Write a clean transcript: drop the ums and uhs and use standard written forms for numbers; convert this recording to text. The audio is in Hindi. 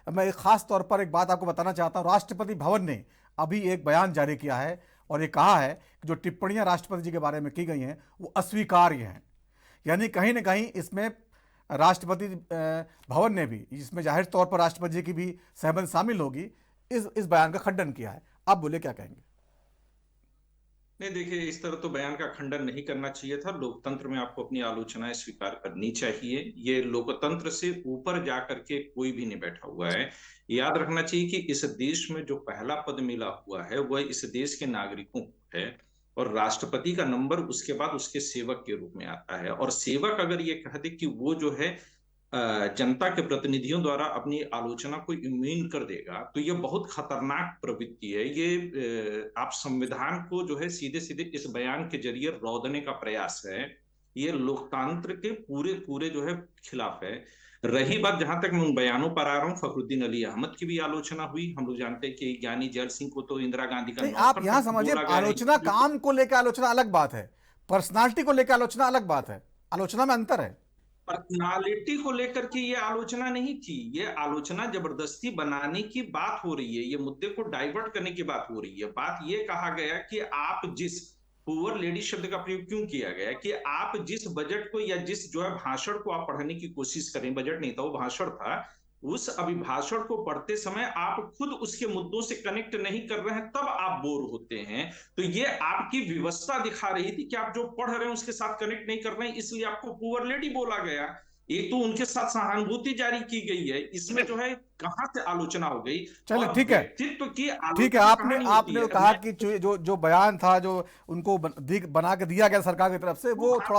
मैं एक खास तौर पर एक बात आपको बताना चाहता हूँ। राष्ट्रपति भवन ने अभी एक बयान जारी किया है और ये कहा है कि जो टिप्पणियां राष्ट्रपति जी के बारे में की गई हैं वो अस्वीकार्य हैं। यानी कहीं ना कहीं इसमें राष्ट्रपति भवन ने भी, इसमें जाहिर तौर पर राष्ट्रपति जी की भी सहमति शामिल होगी, इस बयान का खंडन किया है। आप बोले क्या कहेंगे? नहीं, देखिए, इस तरह तो बयान का खंडन नहीं करना चाहिए था। लोकतंत्र में आपको अपनी आलोचनाएं स्वीकार करनी चाहिए। ये लोकतंत्र से ऊपर जाकर के कोई भी नहीं बैठा हुआ है। याद रखना चाहिए कि इस देश में जो पहला पद मिला हुआ है वह इस देश के नागरिकों को है, और राष्ट्रपति का नंबर उसके बाद उसके सेवक के रूप में आता है। और सेवक अगर ये कहते कि वो जो है जनता के प्रतिनिधियों द्वारा अपनी आलोचना को इम्यून कर देगा, तो ये बहुत खतरनाक प्रवृत्ति है। ये आप संविधान को जो है सीधे सीधे इस बयान के जरिए रौंदने का प्रयास है। ये लोकतंत्र के पूरे पूरे जो है खिलाफ है। रही बात, जहां तक मैं उन बयानों पर आ रहा हूँ, फखरुद्दीन अली अहमद की भी आलोचना हुई। हम लोग जानते हैं कि ज्ञानी जैल सिंह को तो इंदिरा गांधी का नहीं, आप नौकर यहां तक समझिए, बोला गया है, आलोचना जो काम को लेकर आलोचना अलग बात है, पर्सनालिटी को लेकर आलोचना अलग बात है। आलोचना में अंतर है। पर्सनालिटी को लेकर के ये आलोचना नहीं थी। ये आलोचना जबरदस्ती बनाने की बात हो रही है, ये मुद्दे को डाइवर्ट करने की बात हो रही है। बात ये कहा गया कि आप जिस, पुअर लेडी शब्द का प्रयोग क्यों किया गया कि आप जिस बजट को या जिस जो है भाषण को आप पढ़ने की कोशिश करें, बजट नहीं था वो भाषण था, उस अभिभाषण को पढ़ते समय आप खुद उसके मुद्दों से कनेक्ट नहीं कर रहे हैं, तब आप बोर होते हैं। तो ये आपकी व्यवस्था दिखा रही थी कि आप जो पढ़ रहे हैं उसके साथ कनेक्ट नहीं कर रहे हैं, इसलिए आपको पुअर लेडी बोला गया। एक तो उनके साथ सहानुभूति जारी की गई है, इसमें जो है कहां से आलोचना हो गई। चलिए, और ठीक है। व्यक्तित्व की ठीक है, आलोचना आपने कहां नहीं होती आपने है। कहा मैं कि जो जो जो बयान था, जो उनको बना के दिया गया सरकार की तरफ से, वो थोड़ा